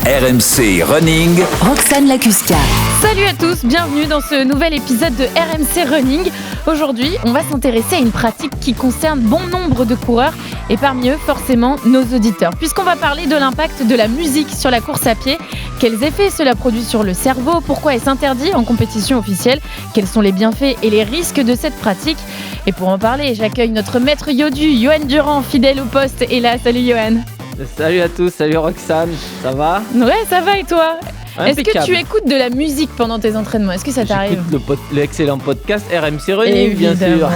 RMC Running. Roxane Lacusca. Salut à tous, bienvenue dans ce nouvel épisode de RMC Running. Aujourd'hui, on va s'intéresser à une pratique qui concerne bon nombre de coureurs et parmi eux, forcément, nos auditeurs. Puisqu'on va parler de l'impact de la musique sur la course à pied, quels effets cela produit sur le cerveau, pourquoi est-ce interdit en compétition officielle, quels sont les bienfaits et les risques de cette pratique. Et pour en parler, j'accueille notre maître yodu, Johan Durand, fidèle au poste, est là. Salut Johan. Salut à tous, salut Roxane, ça va ? Ouais, ça va et toi ? Impeccable. Est-ce que tu écoutes de la musique pendant tes entraînements ? Est-ce que ça t'arrive ? J'écoute l'excellent podcast RMC Running, bien sûr.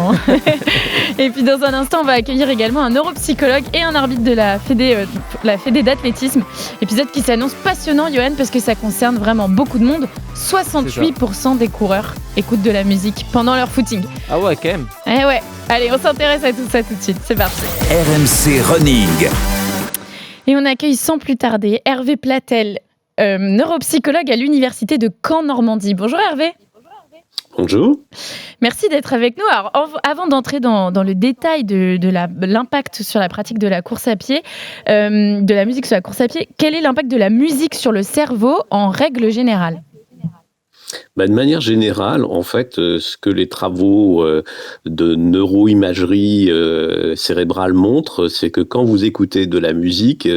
Et puis dans un instant, on va accueillir également un neuropsychologue et un arbitre de la Fédé d'athlétisme. Épisode qui s'annonce passionnant, Johan, parce que ça concerne vraiment beaucoup de monde. 68% des coureurs écoutent de la musique pendant leur footing. Ah ouais, quand même. Eh ouais, allez, on s'intéresse à tout ça tout de suite. C'est parti. RMC Running. Et on accueille sans plus tarder Hervé Platel, neuropsychologue à l'université de Caen-Normandie. Bonjour Hervé. Bonjour. Merci d'être avec nous. Alors, avant d'entrer dans le détail de l'impact sur la pratique de la course à pied, de la musique sur la course à pied, quel est l'impact de la musique sur le cerveau en règle générale ? De manière générale, en fait, ce que les travaux de neuroimagerie cérébrale montrent, c'est que quand vous écoutez de la musique,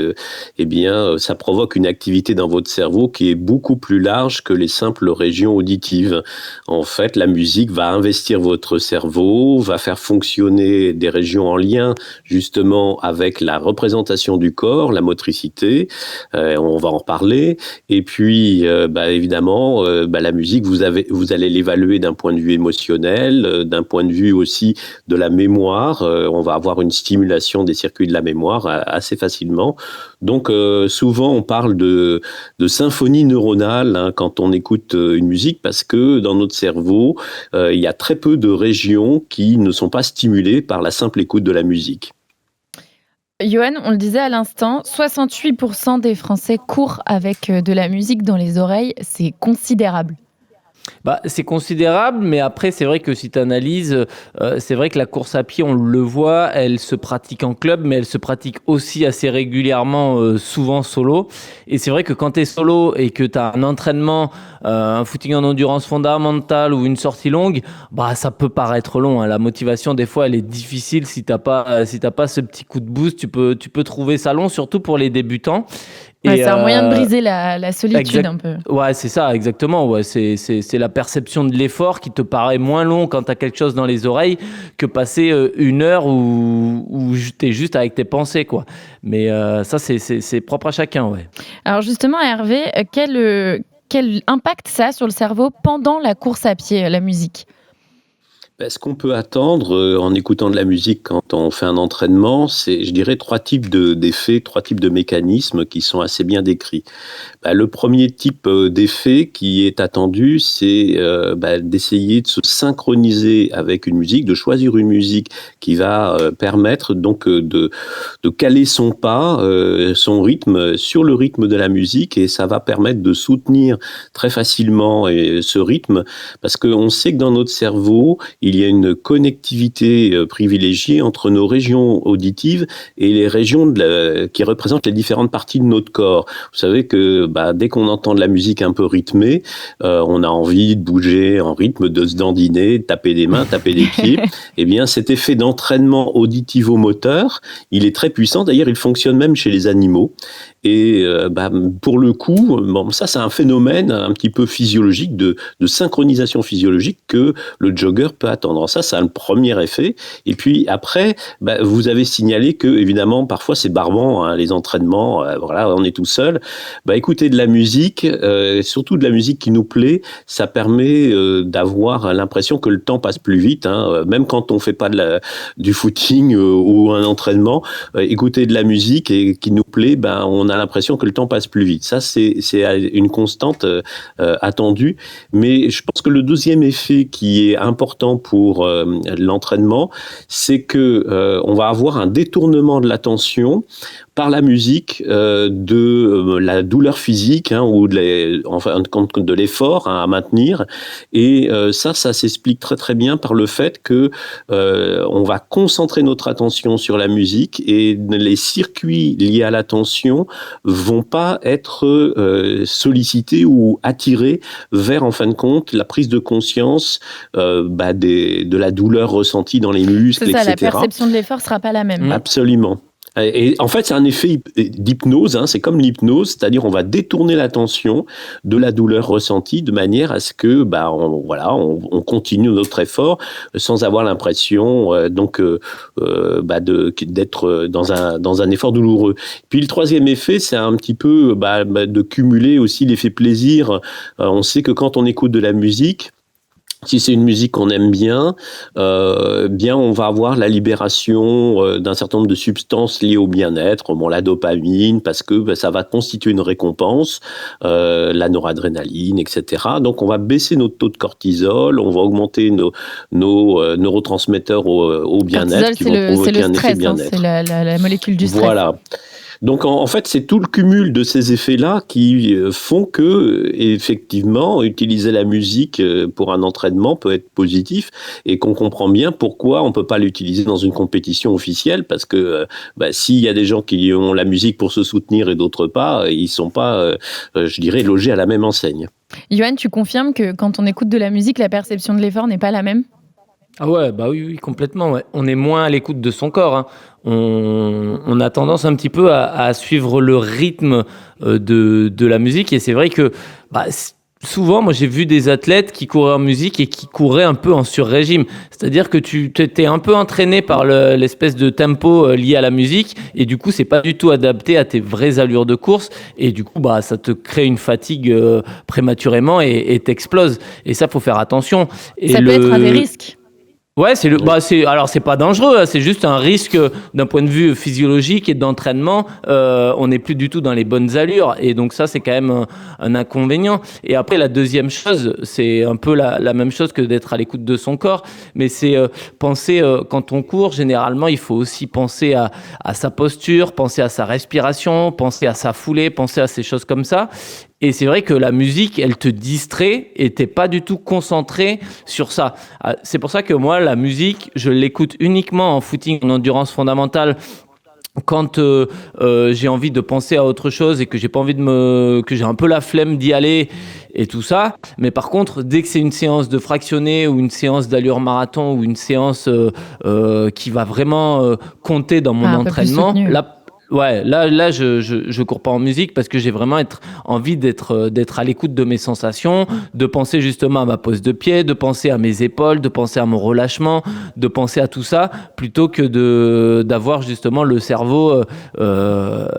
ça provoque une activité dans votre cerveau qui est beaucoup plus large que les simples régions auditives. En fait, la musique va investir votre cerveau, va faire fonctionner des régions en lien justement avec la représentation du corps, la motricité. On va en parler. Et puis, évidemment, la musique, vous allez l'évaluer d'un point de vue émotionnel, d'un point de vue aussi de la mémoire. On va avoir une stimulation des circuits de la mémoire assez facilement. Donc, souvent, on parle de symphonie neuronale quand on écoute une musique parce que dans notre cerveau, il y a très peu de régions qui ne sont pas stimulées par la simple écoute de la musique. Johan, on le disait à l'instant, 68% des Français courent avec de la musique dans les oreilles. C'est considérable. C'est considérable, mais après, c'est vrai que si tu analyses, c'est vrai que la course à pied, on le voit, elle se pratique en club, mais elle se pratique aussi assez régulièrement, souvent solo. Et c'est vrai que quand tu es solo et que tu as un entraînement, un footing en endurance fondamentale ou une sortie longue, ça peut paraître long. La motivation, des fois, elle est difficile. Si t'as pas ce petit coup de boost, tu peux trouver ça long, surtout pour les débutants. C'est un moyen de briser la solitude un peu. Ouais, c'est ça, exactement. Ouais, c'est la perception de l'effort qui te paraît moins long quand tu as quelque chose dans les oreilles que passer une heure où tu es juste avec tes pensées, quoi. Mais ça, c'est propre à chacun, ouais. Alors justement, Hervé, quel impact ça a sur le cerveau pendant la course à pied, la musique ? Ce qu'on peut attendre en écoutant de la musique quand on fait un entraînement, c'est, je dirais, trois types d'effets, trois types de mécanismes qui sont assez bien décrits. Le premier type d'effet qui est attendu, c'est d'essayer de se synchroniser avec une musique, de choisir une musique qui va permettre donc de caler son pas, son rythme sur le rythme de la musique, et ça va permettre de soutenir très facilement ce rythme, parce qu'on sait que dans notre cerveau, il y a une connectivité privilégiée entre nos régions auditives et les régions qui représentent les différentes parties de notre corps. Vous savez que dès qu'on entend de la musique un peu rythmée, on a envie de bouger en rythme, de se dandiner, de taper des mains, taper des pieds. Eh bien, cet effet d'entraînement auditivo-moteur, il est très puissant. D'ailleurs, il fonctionne même chez les animaux. Et pour le coup, ça c'est un phénomène un petit peu physiologique, de synchronisation physiologique que le jogger peut attendre. Ça a le premier effet. Et puis après, vous avez signalé que évidemment parfois c'est barbant, les entraînements, on est tout seul. Écouter de la musique, surtout de la musique qui nous plaît, ça permet d'avoir l'impression que le temps passe plus vite. Même quand on fait pas du footing ou un entraînement, écouter de la musique et qui nous plaît, on a l'impression que le temps passe plus vite. Ça, c'est une constante attendue. Mais je pense que le deuxième effet qui est important pour l'entraînement, c'est que on va avoir un détournement de l'attention par la musique de la douleur physique ou en fin de compte de l'effort à maintenir. Et ça s'explique très très bien par le fait que on va concentrer notre attention sur la musique et les circuits liés à l'attention vont pas être sollicités ou attirés vers en fin de compte la prise de conscience de la douleur ressentie dans les muscles, c'est ça, etc. La perception de l'effort sera pas la même. Absolument. Et en fait, c'est un effet d'hypnose, c'est comme l'hypnose, c'est-à-dire on va détourner l'attention de la douleur ressentie de manière à ce que on continue notre effort sans avoir l'impression d'être dans un effort douloureux. Puis le troisième effet, c'est un petit peu de cumuler aussi l'effet plaisir. On sait que quand on écoute de la musique, si c'est une musique qu'on aime bien, on va avoir la libération d'un certain nombre de substances liées au bien-être, la dopamine, parce que ça va constituer une récompense, la noradrénaline, etc. Donc on va baisser notre taux de cortisol, on va augmenter nos neurotransmetteurs au bien-être qui vont provoquer un effet bien-être. C'est la molécule du stress. Voilà. Donc en fait, c'est tout le cumul de ces effets-là qui font que, effectivement, utiliser la musique pour un entraînement peut être positif et qu'on comprend bien pourquoi on ne peut pas l'utiliser dans une compétition officielle parce que s'il y a des gens qui ont la musique pour se soutenir et d'autres pas, ils ne sont pas, logés à la même enseigne. Yoann, tu confirmes que quand on écoute de la musique, la perception de l'effort n'est pas la même ? Ah ouais, oui, complètement. Ouais. On est moins à l'écoute de son corps. On a tendance un petit peu à suivre le rythme de la musique. Et c'est vrai que souvent, moi j'ai vu des athlètes qui couraient en musique et qui couraient un peu en sur-régime. C'est-à-dire que tu t'es un peu entraîné par l'espèce de tempo lié à la musique. Et du coup, c'est pas du tout adapté à tes vraies allures de course. Et du coup, ça te crée une fatigue prématurément et t'exploses. Et ça, faut faire attention. Et ça peut être un des risques. Ouais, alors c'est pas dangereux, c'est juste un risque d'un point de vue physiologique et d'entraînement. On n'est plus du tout dans les bonnes allures et donc ça c'est quand même un inconvénient. Et après la deuxième chose, c'est un peu la même chose que d'être à l'écoute de son corps, mais c'est penser quand on court. Généralement, il faut aussi penser à sa posture, penser à sa respiration, penser à sa foulée, penser à ces choses comme ça. Et c'est vrai que la musique, elle te distrait et t'es pas du tout concentré sur ça. C'est pour ça que moi, la musique, je l'écoute uniquement en footing, en endurance fondamentale. Quand j'ai envie de penser à autre chose et que j'ai pas envie que j'ai un peu la flemme d'y aller et tout ça. Mais par contre, dès que c'est une séance de fractionné ou une séance d'allure marathon ou une séance qui va vraiment compter dans mon entraînement, là, je cours pas en musique parce que j'ai vraiment envie d'être à l'écoute de mes sensations, de penser justement à ma pose de pied, de penser à mes épaules, de penser à mon relâchement, de penser à tout ça, plutôt que d'avoir justement le cerveau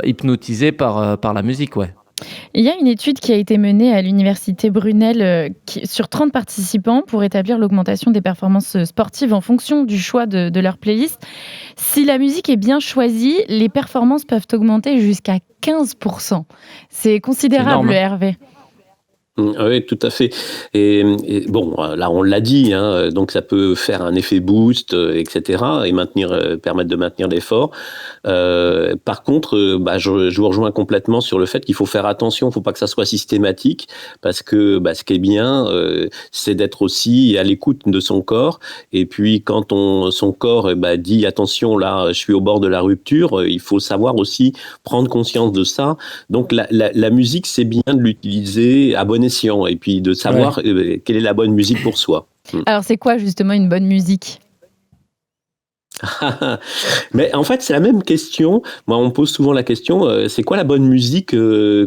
hypnotisé par la musique, ouais. Il y a une étude qui a été menée à l'université Brunel sur 30 participants pour établir l'augmentation des performances sportives en fonction du choix de leur playlist. Si la musique est bien choisie, les performances peuvent augmenter jusqu'à 15%. C'est considérable, c'est énorme, Hervé. Oui, tout à fait. Et bon, là, on l'a dit, donc ça peut faire un effet boost, etc., et permettre de maintenir l'effort. Par contre, je vous rejoins complètement sur le fait qu'il faut faire attention, il ne faut pas que ça soit systématique, parce que ce qui est bien, c'est d'être aussi à l'écoute de son corps. Et puis, quand son corps dit attention, là, je suis au bord de la rupture, il faut savoir aussi prendre conscience de ça. Donc, la musique, c'est bien de l'utiliser à bon escient et puis de savoir quelle est la bonne musique pour soi. Alors, c'est quoi justement une bonne musique ? Mais en fait, c'est la même question. Moi, on me pose souvent la question, c'est quoi la bonne musique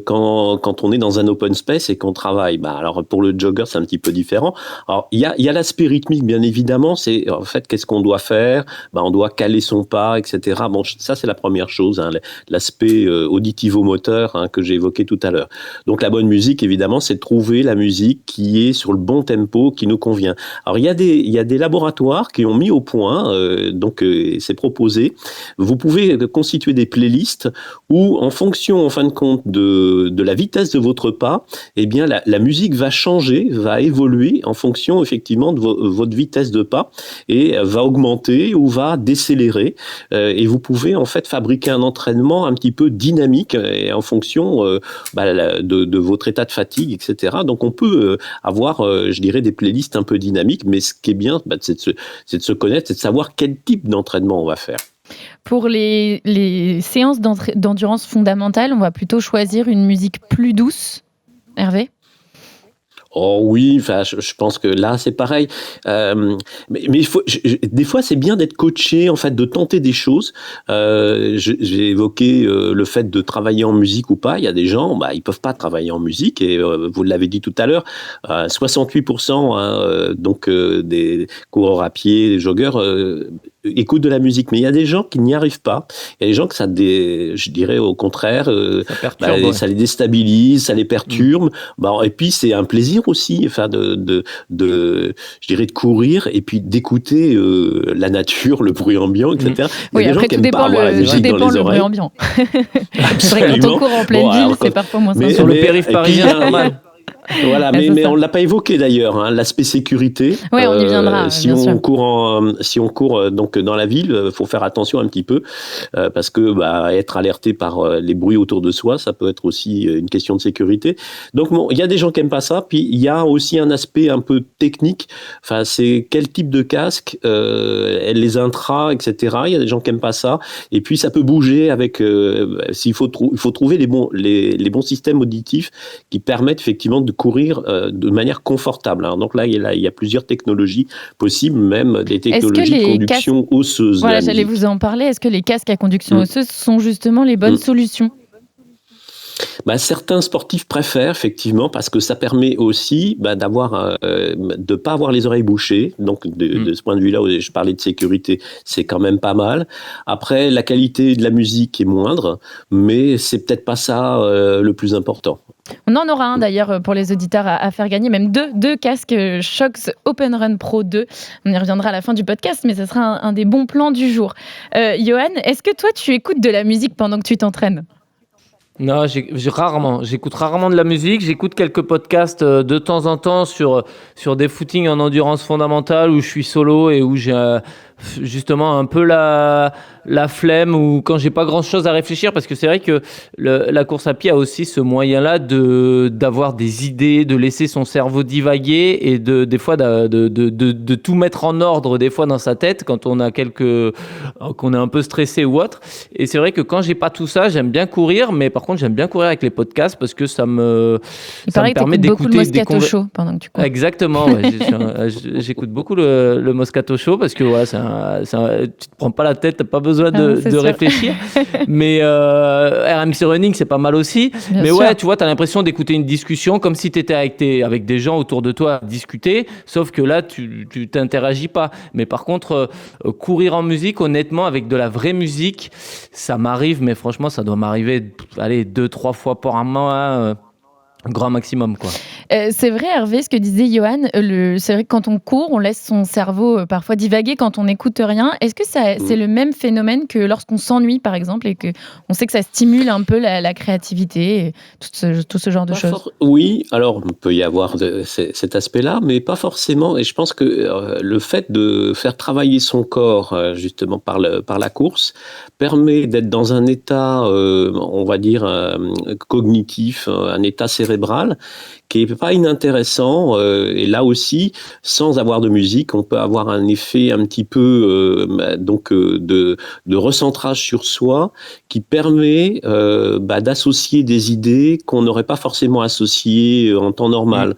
quand on est dans un open space et qu'on travaille ? Alors, pour le jogger, c'est un petit peu différent. Alors, il y a l'aspect rythmique, bien évidemment. C'est en fait, qu'est-ce qu'on doit faire ? On doit caler son pas, etc. Bon, ça, c'est la première chose, l'aspect auditivo-moteur que j'ai évoqué tout à l'heure. Donc, la bonne musique, évidemment, c'est de trouver la musique qui est sur le bon tempo, qui nous convient. Alors, il y a des laboratoires qui ont mis au point, donc c'est proposé. Vous pouvez constituer des playlists où, en fonction, en fin de compte, de la vitesse de votre pas, eh bien, la musique va changer, va évoluer en fonction, effectivement, de votre vitesse de pas et va augmenter ou va décélérer. Et vous pouvez, en fait, fabriquer un entraînement un petit peu dynamique et en fonction de votre état de fatigue, etc. Donc, on peut avoir, je dirais, des playlists un peu dynamiques, mais ce qui est bien, c'est de se connaître, c'est de savoir quel type d'entraînement on va faire. Pour les séances d'endurance fondamentale, on va plutôt choisir une musique plus douce. Hervé ? Oh oui, enfin, je pense que là c'est pareil. Mais il faut, des fois c'est bien d'être coaché, en fait, de tenter des choses. J'ai évoqué le fait de travailler en musique ou pas. Il y a des gens, ils peuvent pas travailler en musique et vous l'avez dit tout à l'heure, 68% donc des coureurs à pied, des joggeurs écoutent de la musique. Mais il y a des gens qui n'y arrivent pas. Il y a des gens que je dirais au contraire, ça les déstabilise, ça les perturbe. Et puis c'est un plaisir aussi, enfin je dirais de courir et puis d'écouter la nature, le bruit ambiant, etc. Oui, après tout dépend le bruit ambiant. C'est vrai, quand on court en pleine ville, c'est parfois moins sympa. Sur le périph' parisien, normal. Voilà, mais on l'a pas évoqué d'ailleurs, l'aspect sécurité. Oui, on y viendra. Si on court donc dans la ville, faut faire attention un petit peu parce que être alerté par les bruits autour de soi, ça peut être aussi une question de sécurité. Donc il y a des gens qui aiment pas ça, puis il y a aussi un aspect un peu technique. Enfin, c'est quel type de casque, les intras, etc. Il y a des gens qui aiment pas ça, et puis ça peut bouger avec. Il faut trouver les bons systèmes auditifs qui permettent effectivement de courir de manière confortable. Donc là, il y a plusieurs technologies possibles, même des technologies de conduction osseuse. Voilà, j'allais vous en parler. Est-ce que les casques à conduction osseuse sont justement les bonnes solutions ? Certains sportifs préfèrent effectivement parce que ça permet aussi de pas avoir les oreilles bouchées. Donc de ce point de vue-là, où je parlais de sécurité, c'est quand même pas mal. Après, la qualité de la musique est moindre, mais c'est peut-être pas ça le plus important. On en aura un d'ailleurs pour les auditeurs à faire gagner, même deux casques Shox Open Run Pro 2. On y reviendra à la fin du podcast, mais ce sera un des bons plans du jour. Johan, est-ce que toi tu écoutes de la musique pendant que tu t'entraînes ? Non, j'écoute rarement de la musique. J'écoute quelques podcasts de temps en temps sur des footings en endurance fondamentale où je suis solo et où j'ai justement un peu la flemme ou quand j'ai pas grand chose à réfléchir, parce que c'est vrai que la course à pied a aussi ce moyen-là d'avoir des idées, de laisser son cerveau divaguer et des fois de tout mettre en ordre des fois dans sa tête quand on a qu'on est un peu stressé ou autre. Et c'est vrai que quand j'ai pas tout ça, j'aime bien courir, mais par contre j'aime bien courir avec les podcasts parce que ça me permet d'écouter beaucoup le Moscato Show pendant que tu cours. Exactement, ouais. J'écoute beaucoup le Moscato Show parce que tu te prends pas la tête, t'as pas besoin de réfléchir. Mais RMC Running, c'est pas mal aussi. Bien mais sûr. Ouais, tu vois, t'as l'impression d'écouter une discussion comme si t'étais avec des gens autour de toi à discuter, sauf que là, tu t'interagis pas. Mais par contre, courir en musique, honnêtement, avec de la vraie musique, ça m'arrive, mais franchement, ça doit m'arriver 2-3 fois par mois. Grand maximum, quoi. C'est vrai, Hervé, ce que disait Johan, c'est vrai que quand on court, on laisse son cerveau parfois divaguer quand on n'écoute rien. Est-ce que c'est le même phénomène que lorsqu'on s'ennuie, par exemple, et qu'on sait que ça stimule un peu la créativité, et tout ce genre de choses ? Oui, alors il peut y avoir cet aspect-là, mais pas forcément. Et je pense que le fait de faire travailler son corps, justement, par la course, permet d'être dans un état, on va dire, cognitif, un état cérébral, qui est pas inintéressant, et là aussi, sans avoir de musique, on peut avoir un effet un petit peu de recentrage sur soi qui permet d'associer des idées qu'on n'aurait pas forcément associées en temps normal.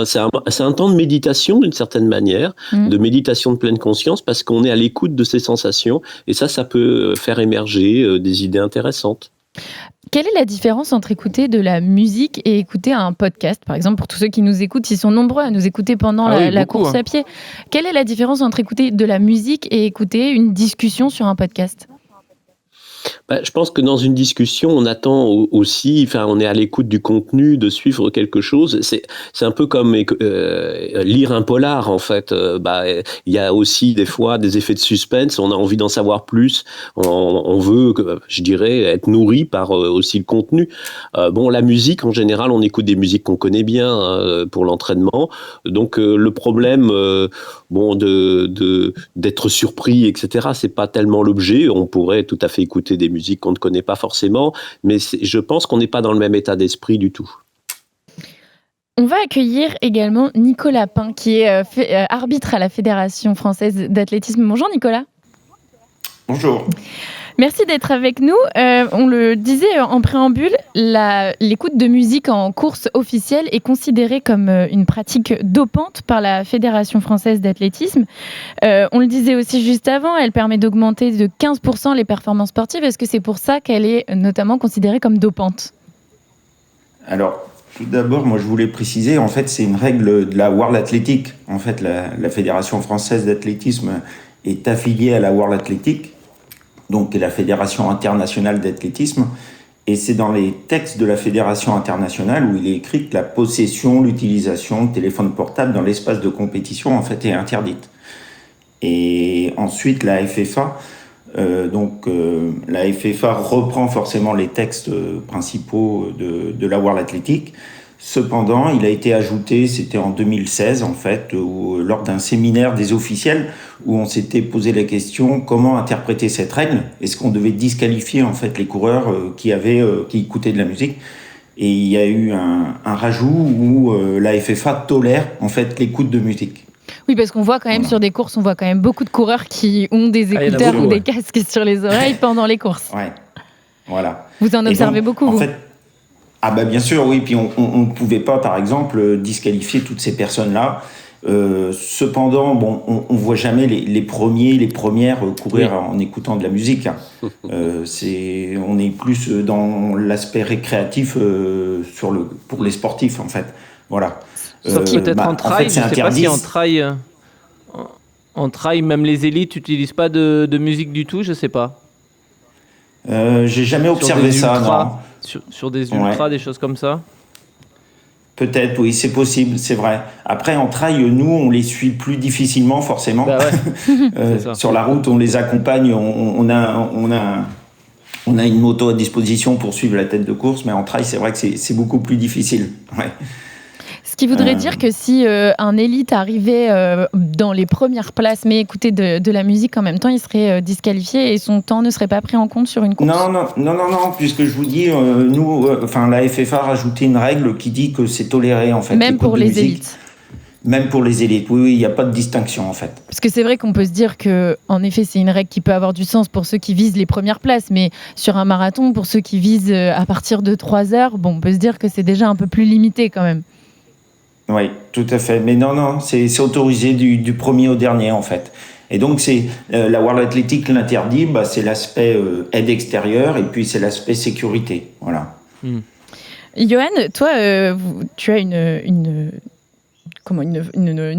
C'est un temps de méditation d'une certaine manière, de méditation de pleine conscience, parce qu'on est à l'écoute de ses sensations, et ça peut faire émerger des idées intéressantes. Quelle est la différence entre écouter de la musique et écouter un podcast ? Par exemple, pour tous ceux qui nous écoutent, ils sont nombreux à nous écouter pendant la course à pied. Quelle est la différence entre écouter de la musique et écouter une discussion sur un podcast ? Je pense que dans une discussion, on attend aussi, enfin, on est à l'écoute du contenu, de suivre quelque chose. C'est un peu comme lire un polar, en fait. Il y a aussi des fois des effets de suspense. On a envie d'en savoir plus. On veut, je dirais, être nourri par aussi le contenu. La musique, en général, on écoute des musiques qu'on connaît bien pour l'entraînement. Donc, le problème, d'être surpris, etc., c'est pas tellement l'objet. On pourrait tout à fait écouter des musiques qu'on ne connaît pas forcément, mais je pense qu'on n'est pas dans le même état d'esprit du tout. On va accueillir également Nicolas Pain, qui est arbitre à la Fédération française d'athlétisme. Bonjour Nicolas. Bonjour. Merci d'être avec nous. On le disait en préambule, l'écoute de musique en course officielle est considérée comme une pratique dopante par la Fédération française d'athlétisme. On le disait aussi juste avant, elle permet d'augmenter de 15% les performances sportives. Est-ce que c'est pour ça qu'elle est notamment considérée comme dopante ? Alors, tout d'abord, moi je voulais préciser, en fait, c'est une règle de la World Athletic. En fait, la Fédération française d'athlétisme est affiliée à la World Athletic, donc la Fédération internationale d'athlétisme, et c'est dans les textes de la Fédération internationale où il est écrit que la possession, l'utilisation de téléphone portable dans l'espace de compétition en fait est interdite. Et ensuite la FFA, la FFA reprend forcément les textes principaux de la World Athletic. Cependant, il a été ajouté, c'était en 2016 en fait, lors d'un séminaire des officiels où on s'était posé la question comment interpréter cette règle. Est-ce qu'on devait disqualifier en fait les coureurs qui écoutaient de la musique? Et il y a eu un rajout où la FFA tolère en fait l'écoute de musique. Oui, parce qu'on voit quand même sur des courses, on voit quand même beaucoup de coureurs qui ont des écouteurs ou des casques sur les oreilles pendant les courses. Ouais, voilà. Vous en observez beaucoup, vous ? Bien sûr, oui. Puis on ne pouvait pas, par exemple, disqualifier toutes ces personnes-là. Cependant, on voit jamais les premières courir en écoutant de la musique. On est plus dans l'aspect récréatif pour les sportifs, en fait. Voilà. Sauf peut-être en trail, en fait, je ne sais pas si en trail, même les élites n'utilisent pas de musique du tout, je ne sais pas. J'ai jamais observé ça, non. Sur des ultras, des choses comme ça. Peut-être, oui, c'est possible, c'est vrai. Après, en trail, nous, on les suit plus difficilement, forcément. Bah ouais. Sur la route, on les accompagne, on a une moto à disposition pour suivre la tête de course, mais en trail, c'est vrai que c'est beaucoup plus difficile. Ouais. Ce qui voudrait dire que si un élite arrivait dans les premières places, mais écoutait de la musique en même temps, il serait disqualifié et son temps ne serait pas pris en compte sur une course. Non, puisque je vous dis, la FFA a rajouté une règle qui dit que c'est toléré, en fait. Même pour les élites. Même pour les élites, oui, il n'y a pas de distinction, en fait. Parce que c'est vrai qu'on peut se dire que, en effet, c'est une règle qui peut avoir du sens pour ceux qui visent les premières places, mais sur un marathon, pour ceux qui visent à partir de 3 heures, on peut se dire que c'est déjà un peu plus limité quand même. Oui, tout à fait. Mais non, c'est autorisé du premier au dernier, en fait. Et donc, c'est la World Athletic l'interdit, c'est l'aspect aide extérieure et puis c'est l'aspect sécurité. Voilà. Johan, toi, tu as une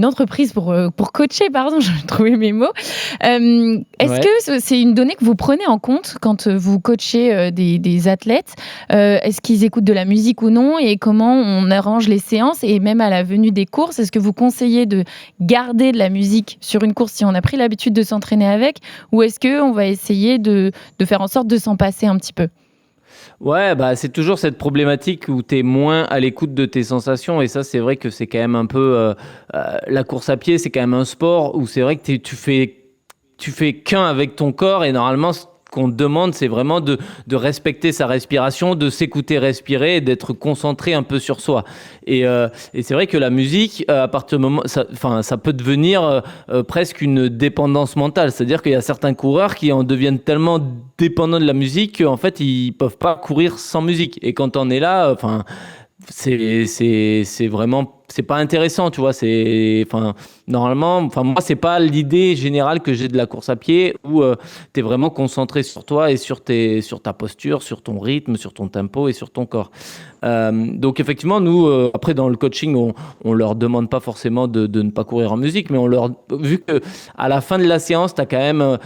entreprise pour coacher, pardon, je vais trouver mes mots. Est-ce que c'est une donnée que vous prenez en compte quand vous coachez des athlètes ? Est-ce qu'ils écoutent de la musique ou non ? Et comment on arrange les séances ? Et même à la venue des courses, est-ce que vous conseillez de garder de la musique sur une course si on a pris l'habitude de s'entraîner avec ? Ou est-ce qu'on va essayer de faire en sorte de s'en passer un petit peu ? Ouais, c'est toujours cette problématique où tu es moins à l'écoute de tes sensations. Et ça, c'est vrai que c'est quand même un peu... la course à pied, c'est quand même un sport où c'est vrai que tu fais qu'un avec ton corps. Et normalement, ce qu'on te demande, c'est vraiment de respecter sa respiration, de s'écouter respirer et d'être concentré un peu sur soi. Et c'est vrai que la musique, à partir du moment... ça peut devenir presque une dépendance mentale. C'est-à-dire qu'il y a certains coureurs qui en deviennent tellement dépendants de la musique qu'en fait, ils peuvent pas courir sans musique. Et quand on est là, c'est vraiment... C'est pas intéressant, tu vois. Normalement, moi, c'est pas l'idée générale que j'ai de la course à pied où tu es vraiment concentré sur toi et sur ta posture, sur ton rythme, sur ton tempo et sur ton corps. Donc effectivement, nous, après dans le coaching, on leur demande pas forcément de ne pas courir en musique, mais vu que à la fin de la séance, t'as quand même,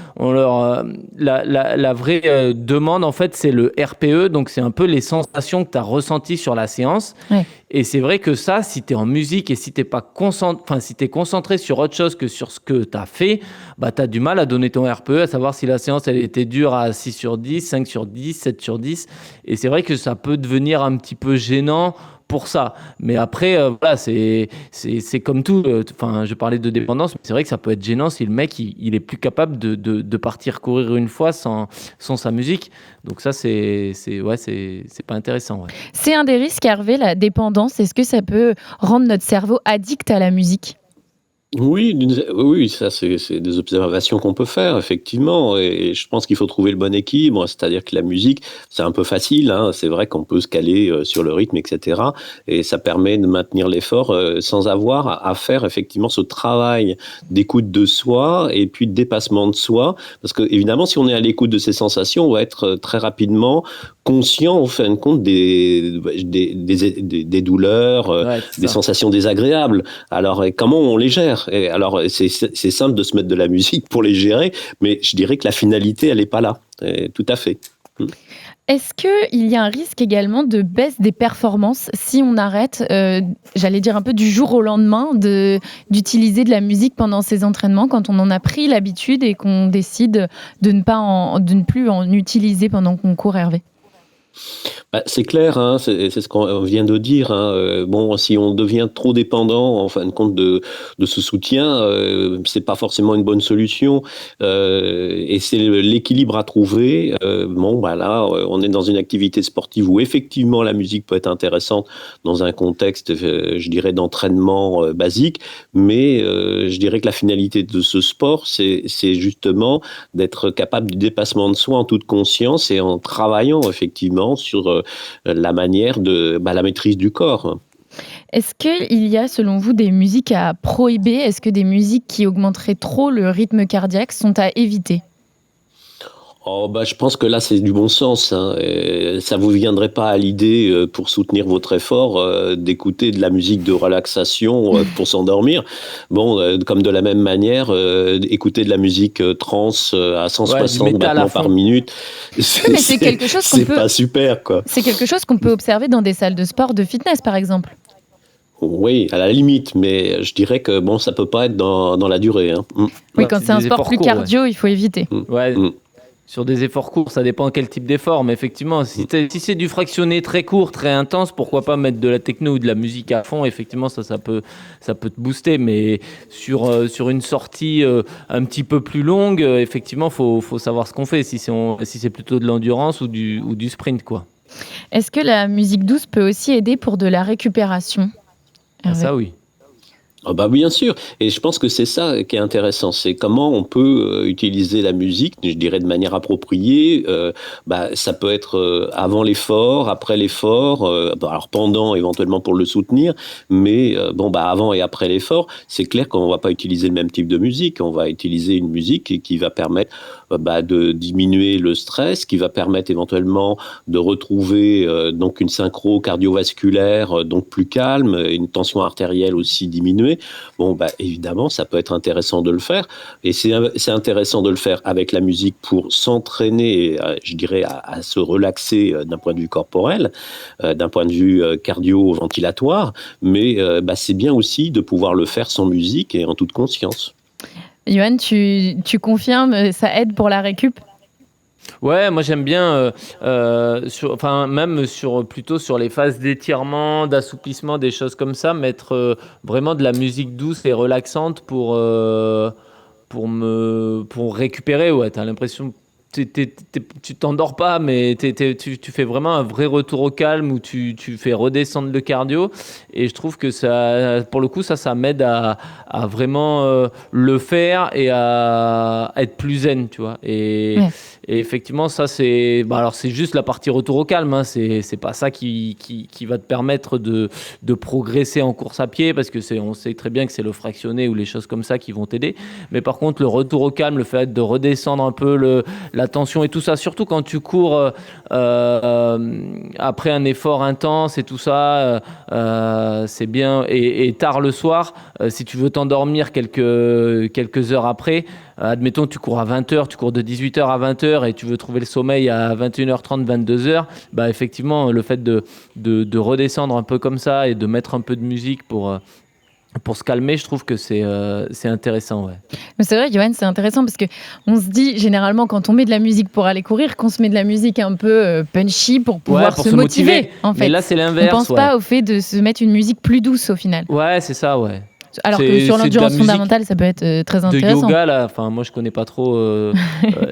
la vraie demande en fait, c'est le RPE, donc c'est un peu les sensations que tu as ressenties sur la séance. Ouais. Et c'est vrai que ça, si tu es en musique et si tu es concentré sur autre chose que sur ce que tu as fait, bah, tu as du mal à donner ton RPE, à savoir si la séance elle était dure à 6 sur 10, 5 sur 10, 7 sur 10. Et c'est vrai que ça peut devenir un petit peu gênant pour ça. Mais après, voilà, c'est comme tout. Je parlais de dépendance, mais c'est vrai que ça peut être gênant si le mec il est plus capable de partir courir une fois sans sa musique. Donc ça, c'est pas intéressant. Ouais. C'est un des risques, Hervé, la dépendance. Est-ce que ça peut rendre notre cerveau addict à la musique ? Oui, ça c'est des observations qu'on peut faire effectivement, et je pense qu'il faut trouver le bon équilibre, c'est-à-dire que la musique c'est un peu facile, hein, c'est vrai qu'on peut se caler sur le rythme, etc. Et ça permet de maintenir l'effort sans avoir à faire effectivement ce travail d'écoute de soi et puis de dépassement de soi, parce que évidemment si on est à l'écoute de ses sensations, on va être très rapidement conscient en fin de compte des douleurs, des sensations désagréables. Alors comment on les gère ? Et alors c'est simple de se mettre de la musique pour les gérer, mais je dirais que la finalité elle est pas là. Tout à fait. Est-ce qu'il y a un risque également de baisse des performances si on arrête, j'allais dire un peu du jour au lendemain, d'utiliser de la musique pendant ses entraînements, quand on en a pris l'habitude et qu'on décide de ne plus en utiliser pendant qu'on court, Hervé ? C'est clair, hein, c'est ce qu'on vient de dire. Hein. Bon, si on devient trop dépendant, en fin de compte, de ce soutien, c'est pas forcément une bonne solution. Et c'est l'équilibre à trouver. Là, on est dans une activité sportive où effectivement la musique peut être intéressante dans un contexte, je dirais, d'entraînement basique. Mais je dirais que la finalité de ce sport, c'est justement d'être capable du dépassement de soi en toute conscience et en travaillant effectivement sur la manière de la maîtrise du corps. Est-ce qu'il y a, selon vous, des musiques à prohiber ? Est-ce que des musiques qui augmenteraient trop le rythme cardiaque sont à éviter ? Je pense que là, c'est du bon sens. Hein. Ça vous viendrait pas à l'idée, pour soutenir votre effort, d'écouter de la musique de relaxation pour s'endormir. Comme de la même manière, écouter de la musique trance à 160 battements par minute, mais c'est quelque chose qu'on peut... pas super, quoi. C'est quelque chose qu'on peut observer dans des salles de sport, de fitness, par exemple. Oui, à la limite, mais je dirais que ça peut pas être dans la durée. Hein. Oui, quand c'est un sport plus cardio, il faut éviter. Sur des efforts courts, ça dépend quel type d'effort, mais effectivement, si c'est du fractionné très court, très intense, pourquoi pas mettre de la techno ou de la musique à fond. Effectivement, ça peut te booster, mais sur une sortie un petit peu plus longue, effectivement, faut savoir ce qu'on fait, si c'est plutôt de l'endurance ou du sprint, quoi. Est-ce que la musique douce peut aussi aider pour de la récupération ? Ça, oui. Bien sûr, et je pense que c'est ça qui est intéressant, c'est comment on peut utiliser la musique, je dirais de manière appropriée. Ça peut être avant l'effort, après l'effort, alors pendant éventuellement pour le soutenir, mais avant et après l'effort, c'est clair qu'on va pas utiliser le même type de musique, on va utiliser une musique qui va permettre de diminuer le stress, qui va permettre éventuellement de retrouver donc une synchro cardiovasculaire donc plus calme, une tension artérielle aussi diminuée. Évidemment, ça peut être intéressant de le faire, et c'est intéressant de le faire avec la musique pour s'entraîner, je dirais, à se relaxer d'un point de vue corporel, d'un point de vue cardio-ventilatoire, mais c'est bien aussi de pouvoir le faire sans musique et en toute conscience. Yoann, tu confirmes, ça aide pour la récup ? Ouais, moi j'aime bien, plutôt sur les phases d'étirement, d'assouplissement, des choses comme ça, mettre vraiment de la musique douce et relaxante pour récupérer. Ouais, t'as l'impression tu t'endors pas, mais tu fais vraiment un vrai retour au calme où tu fais redescendre le cardio. Et je trouve que ça, pour le coup, ça m'aide à vraiment le faire et à être plus zen, tu vois. Et Et effectivement, ça c'est, alors c'est juste la partie retour au calme. Hein. C'est pas ça qui va te permettre de progresser en course à pied, parce que on sait très bien que c'est le fractionné ou les choses comme ça qui vont t'aider. Mais par contre, le retour au calme, le fait de redescendre un peu la tension et tout ça, surtout quand tu cours après un effort intense et tout ça, c'est bien. Et tard le soir, si tu veux t'endormir quelques heures après, admettons tu cours à 20h, tu cours de 18h à 20h et tu veux trouver le sommeil à 21h30, 22h, effectivement le fait de redescendre un peu comme ça et de mettre un peu de musique pour se calmer, je trouve que c'est intéressant. Ouais. Mais c'est vrai, Johan, c'est intéressant parce qu'on se dit généralement quand on met de la musique pour aller courir, qu'on se met de la musique un peu punchy pour pouvoir pour se motiver. En fait. Mais là, c'est l'inverse. On ne pense pas au fait de se mettre une musique plus douce au final. Ouais, c'est ça, ouais. Alors que sur l'endurance fondamentale, ça peut être très intéressant. De yoga, là, moi je connais pas trop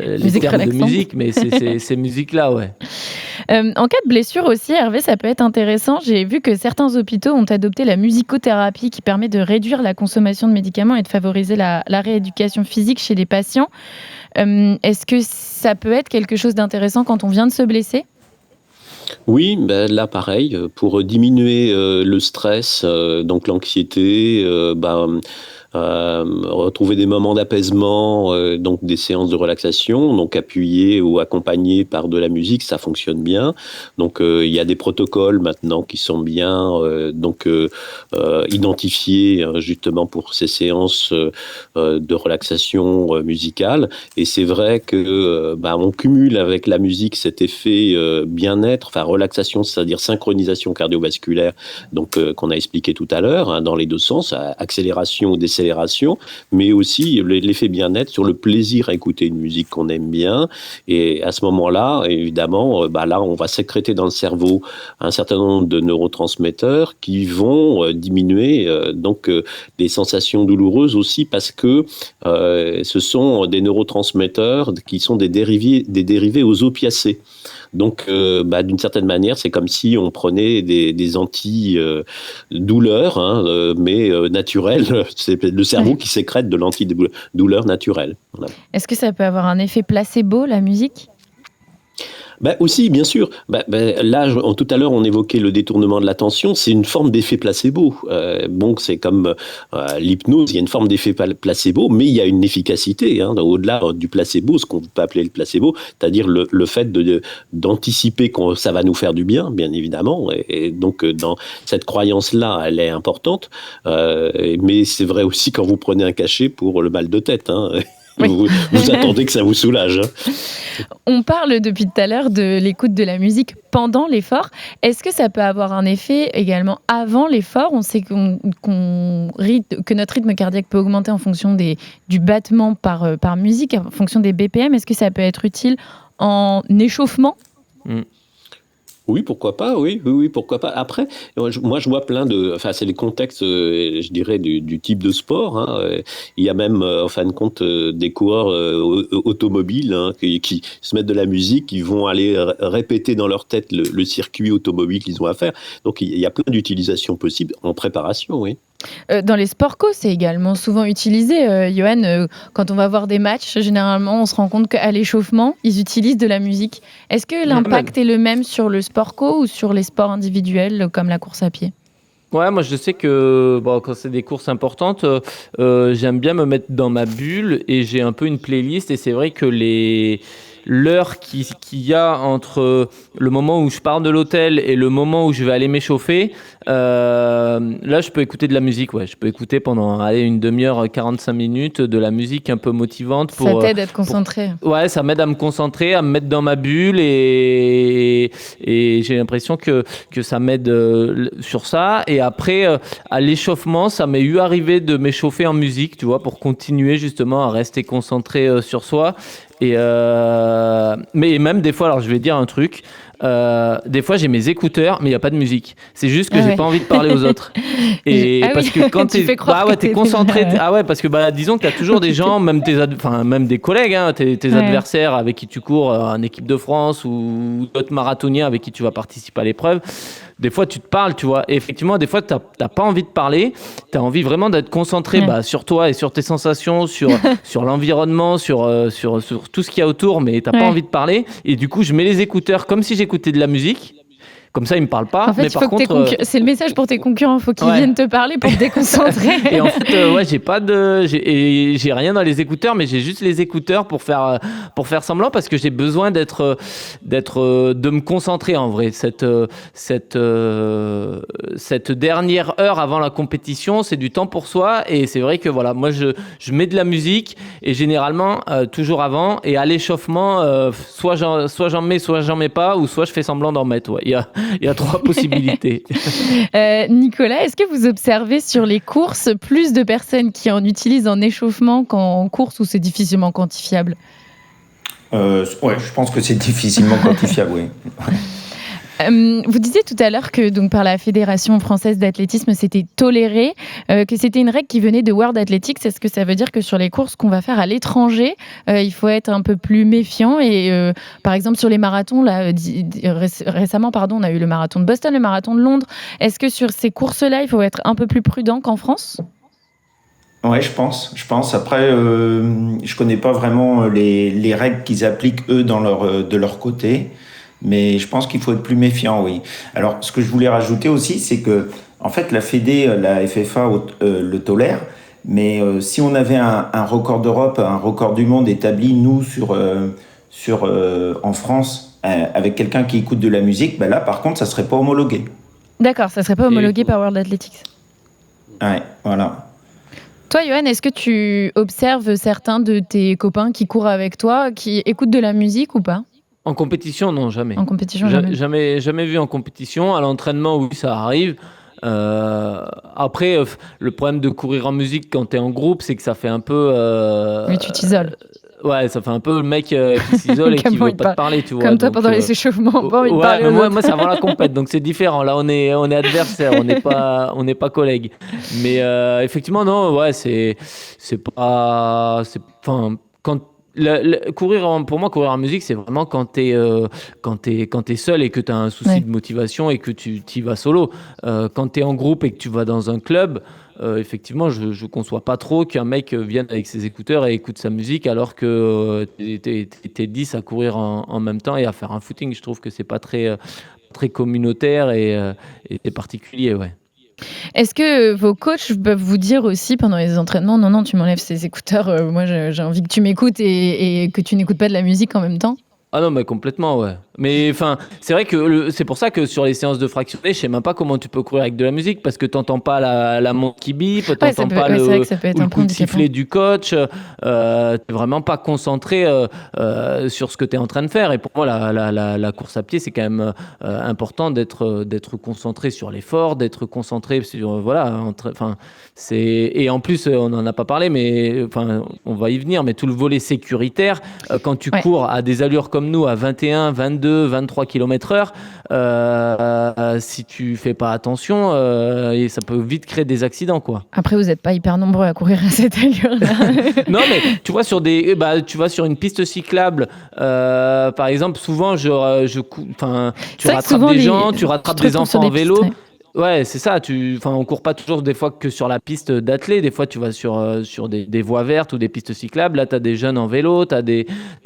les termes de musique, mais c'est ces musiques-là, ouais. En cas de blessure aussi, Hervé, ça peut être intéressant. J'ai vu que certains hôpitaux ont adopté la musicothérapie qui permet de réduire la consommation de médicaments et de favoriser la rééducation physique chez les patients. Est-ce que ça peut être quelque chose d'intéressant quand on vient de se blesser ? Oui, là pareil, pour diminuer le stress, donc l'anxiété, retrouver des moments d'apaisement, donc des séances de relaxation, donc appuyées ou accompagnées par de la musique, ça fonctionne bien. Donc il y a des protocoles maintenant qui sont bien identifiés justement pour ces séances de relaxation musicale. Et c'est vrai que on cumule avec la musique cet effet bien-être, enfin relaxation, c'est-à-dire synchronisation cardiovasculaire, donc qu'on a expliqué tout à l'heure, dans les deux sens, accélération ou décélération, mais aussi l'effet bien-être sur le plaisir à écouter une musique qu'on aime bien. Et à ce moment-là, évidemment, là, on va sécréter dans le cerveau un certain nombre de neurotransmetteurs qui vont diminuer les sensations douloureuses aussi, parce que ce sont des neurotransmetteurs qui sont des dérivés aux opiacés. Donc, d'une certaine manière, c'est comme si on prenait des anti-douleurs, mais naturelles. C'est le cerveau qui sécrète de l'antidouleur naturelle. Voilà. Est-ce que ça peut avoir un effet placebo, la musique ? Aussi, bien sûr. Là, tout à l'heure, on évoquait le détournement de l'attention. C'est une forme d'effet placebo. C'est comme l'hypnose, il y a une forme d'effet placebo, mais il y a une efficacité. Au-delà du placebo, ce qu'on peut appeler le placebo, c'est-à-dire le fait d'anticiper que ça va nous faire du bien, bien évidemment. Et donc, dans cette croyance-là, elle est importante. Mais c'est vrai aussi quand vous prenez un cachet pour le mal de tête. Oui. Vous attendez que ça vous soulage. On parle depuis tout à l'heure de l'écoute de la musique pendant l'effort. Est-ce que ça peut avoir un effet également avant l'effort ? On sait que notre rythme cardiaque peut augmenter en fonction du battement par musique, en fonction des BPM. Est-ce que ça peut être utile en échauffement ? Oui, pourquoi pas, oui, pourquoi pas. Après, moi, je vois plein c'est les contextes, je dirais, du type de sport. Il y a même, en fin de compte, des coureurs automobiles qui se mettent de la musique, qui vont aller répéter dans leur tête le circuit automobile qu'ils ont à faire. Donc, il y a plein d'utilisations possibles en préparation, oui. Dans les sports co, c'est également souvent utilisé. Johan, quand on va voir des matchs, généralement, on se rend compte qu'à l'échauffement, ils utilisent de la musique. Est-ce que l'impact est le même sur le sport co ou sur les sports individuels comme la course à pied ? Ouais, moi je sais que quand c'est des courses importantes, j'aime bien me mettre dans ma bulle et j'ai un peu une playlist. Et c'est vrai que l'heure qu'il y a entre le moment où je pars de l'hôtel et le moment où je vais aller m'échauffer, là je peux écouter de la musique. Ouais. Je peux écouter pendant une demi-heure, 45 minutes de la musique un peu motivante. Ça t'aide à te concentrer. Ouais, ça m'aide à me concentrer, à me mettre dans ma bulle et j'ai l'impression que ça m'aide sur ça. Et après, à l'échauffement, ça m'est eu arrivé de m'échauffer en musique, tu vois, pour continuer justement à rester concentré sur soi. Mais même des fois, alors je vais dire un truc, des fois j'ai mes écouteurs mais il n'y a pas de musique, c'est juste que j'ai pas envie de parler aux autres parce que quand t'es concentré, parce que disons que t'as toujours des gens, même des collègues, tes adversaires avec qui tu cours en équipe de France ou d'autres marathoniens avec qui tu vas participer à l'épreuve. des fois, tu te parles, tu vois. Et effectivement, des fois, t'as pas envie de parler. T'as envie vraiment d'être concentré sur toi et sur tes sensations, sur l'environnement, sur tout ce qu'il y a autour, mais t'as pas envie de parler. Et du coup, je mets les écouteurs comme si j'écoutais de la musique. Comme ça, ils me parlent pas. En fait, mais par contre, c'est le message pour tes concurrents. Il faut qu'ils viennent te parler pour te déconcentrer. Et en fait, j'ai rien dans les écouteurs, mais j'ai juste les écouteurs pour faire semblant parce que j'ai besoin de me concentrer en vrai. Cette dernière heure avant la compétition, c'est du temps pour soi et c'est vrai que voilà, moi je mets de la musique et généralement toujours avant et à l'échauffement, soit j'en mets, soit j'en mets pas, ou soit je fais semblant d'en mettre. Ouais. Il y a 3 possibilités. Nicolas, est-ce que vous observez sur les courses plus de personnes qui en utilisent en échauffement qu'en course ou c'est difficilement quantifiable ? Je pense que c'est difficilement quantifiable, oui. Vous disiez tout à l'heure que donc, par la Fédération française d'athlétisme, c'était toléré, que c'était une règle qui venait de World Athletics. Est-ce que ça veut dire que sur les courses qu'on va faire à l'étranger, il faut être un peu plus méfiant et par exemple sur les marathons, là, récemment, on a eu le marathon de Boston, le marathon de Londres. Est-ce que sur ces courses-là, il faut être un peu plus prudent qu'en France ? Ouais, je pense. Après, je connais pas vraiment les règles qu'ils appliquent eux de leur côté. Mais je pense qu'il faut être plus méfiant, oui. Alors, ce que je voulais rajouter aussi, c'est que, en fait, la Fédé, la FFA le tolère, mais si on avait un record d'Europe, un record du monde établi, nous, en France, avec quelqu'un qui écoute de la musique, ben là, par contre, ça serait pas homologué. D'accord, ça serait pas homologué par World Athletics. Ouais, voilà. Toi, Johan, est-ce que tu observes certains de tes copains qui courent avec toi, qui écoutent de la musique ou pas ? En compétition, non, jamais. En compétition, jamais. Jamais vu en compétition. À l'entraînement, oui, ça arrive. Après, le problème de courir en musique quand tu es en groupe, c'est que ça fait un peu... Oui, tu t'isoles. Ouais, ça fait un peu le mec qui s'isole et qui veut pas te parler, tu vois. Comme toi, pendant les échauffements, pas envie de parler aux autres. Moi, c'est avant la compète, donc c'est différent. Là, on est adversaires, on n'est pas collègues. Mais effectivement, non, ouais, c'est pas... Enfin, quand... pour moi, courir en musique, c'est vraiment quand t'es seul et que t'as un souci de motivation et que tu y vas solo. Quand t'es en groupe et que tu vas dans un club, effectivement, je conçois pas trop qu'un mec vienne avec ses écouteurs et écoute sa musique alors que t'es 10 à courir en même temps et à faire un footing. Je trouve que c'est pas très communautaire et c'est particulier, ouais. Est-ce que vos coachs peuvent vous dire aussi pendant les entraînements, non, tu m'enlèves ces écouteurs, moi j'ai envie que tu m'écoutes et que tu n'écoutes pas de la musique en même temps ? Ah non, mais complètement, ouais. Mais enfin, c'est vrai que c'est pour ça que sur les séances de fractionnés, je sais même pas comment tu peux courir avec de la musique parce que t'entends pas la montre qui bip, t'entends pas le coup de sifflet du coach, t'es vraiment pas concentré sur ce que t'es en train de faire. Et pour moi, la course à pied, c'est quand même important d'être concentré sur l'effort, d'être concentré sur et en plus, on n'en a pas parlé, mais enfin, on va y venir. Mais tout le volet sécuritaire, quand tu cours à des allures comme nous, à 21, 22, 23 km/h, si tu fais pas attention, et ça peut vite créer des accidents, quoi. Après, vous n'êtes pas hyper nombreux à courir à cette allure-là. Non, mais tu vois, tu vas sur une piste cyclable, par exemple, souvent, tu rattrapes des gens, tu rattrapes des enfants en vélo. Pistes, Ouais, c'est ça. On court pas toujours des fois que sur la piste d'athlée. Des fois, tu vas sur des voies vertes ou des pistes cyclables. Là, tu as des jeunes en vélo, t'as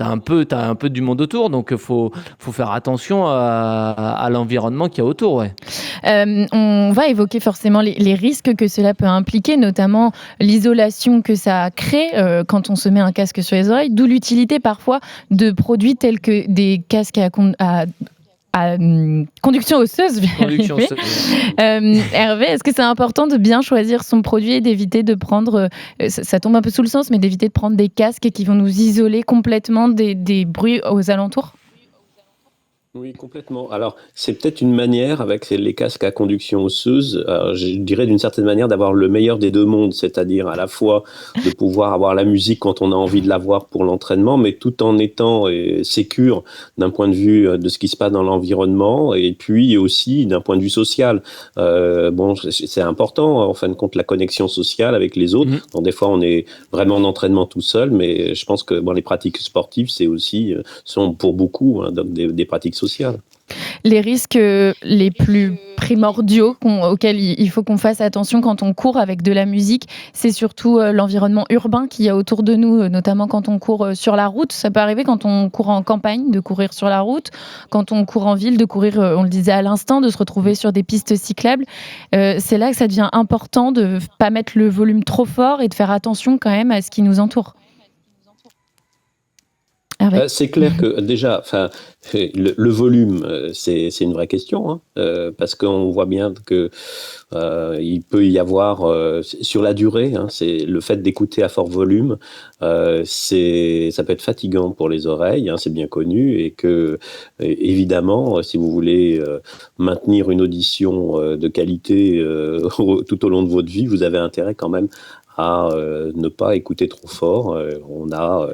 un peu du monde autour. Donc, faut faire attention à l'environnement qu'il y a autour. Ouais. On va évoquer forcément les risques que cela peut impliquer, notamment l'isolation que ça crée quand on se met un casque sur les oreilles. D'où l'utilité parfois de produits tels que des casques à conduction osseuse. Hervé, est-ce que c'est important de bien choisir son produit et d'éviter de prendre, ça tombe un peu sous le sens, mais d'éviter de prendre des casques qui vont nous isoler complètement des bruits aux alentours ? Oui, complètement. Alors, c'est peut-être une manière, avec les casques à conduction osseuse, je dirais d'une certaine manière d'avoir le meilleur des deux mondes, c'est-à-dire à la fois de pouvoir avoir la musique quand on a envie de l'avoir pour l'entraînement, mais tout en étant sécure d'un point de vue de ce qui se passe dans l'environnement, et puis aussi d'un point de vue social. C'est important, en fin de compte, la connexion sociale avec les autres. Donc, des fois, on est vraiment en entraînement tout seul, mais je pense que les pratiques sportives, c'est aussi, sont pour beaucoup donc des pratiques sociales. Les risques les plus primordiaux auxquels il faut qu'on fasse attention quand on court avec de la musique, c'est surtout l'environnement urbain qu'il y a autour de nous, notamment quand on court sur la route. Ça peut arriver quand on court en campagne de courir sur la route, quand on court en ville de courir, on le disait à l'instant, de se retrouver sur des pistes cyclables. C'est là que ça devient important de ne pas mettre le volume trop fort et de faire attention quand même à ce qui nous entoure. C'est clair que déjà, le volume, c'est une vraie question, hein, parce qu'on voit bien que il peut y avoir sur la durée, hein, c'est le fait d'écouter à fort volume, ça peut être fatigant pour les oreilles, hein, c'est bien connu, et que évidemment, si vous voulez maintenir une audition de qualité tout au long de votre vie, vous avez intérêt quand même à ne pas écouter trop fort. On a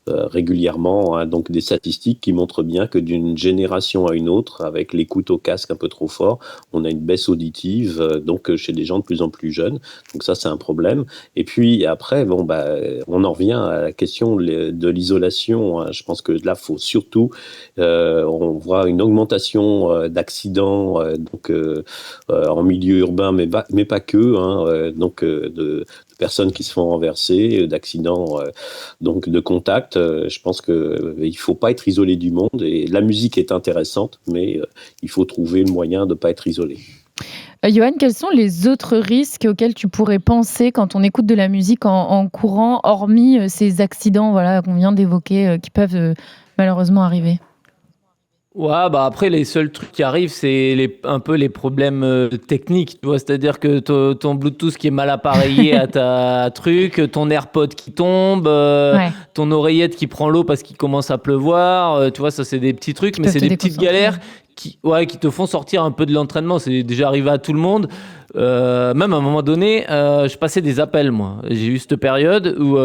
régulièrement donc des statistiques qui montrent bien que d'une génération à une autre, avec l'écoute au casque un peu trop fort, on a une baisse auditive donc chez des gens de plus en plus jeunes. Donc ça, c'est un problème. Et puis après, on en revient à la question de l'isolation, hein. Je pense que là, faut surtout, on voit une augmentation d'accidents en milieu urbain, mais pas que, hein, de personnes qui se font renverser, d'accidents donc de contact. Je pense qu'il ne faut pas être isolé du monde, et la musique est intéressante, mais il faut trouver le moyen de ne pas être isolé. Johan, quels sont les autres risques auxquels tu pourrais penser quand on écoute de la musique en courant, hormis ces accidents qu'on vient d'évoquer qui peuvent malheureusement arriver ? Ouais, après, les seuls trucs qui arrivent, c'est un peu les problèmes techniques, tu vois, c'est-à-dire que ton Bluetooth qui est mal appareillé à ta truc, ton AirPod qui tombe, ton oreillette qui prend l'eau parce qu'il commence à pleuvoir, tu vois, ça c'est des petits trucs, mais c'est des petites galères qui te font sortir un peu de l'entraînement. C'est déjà arrivé à tout le monde. Même à un moment donné, je passais des appels, moi. J'ai eu cette période où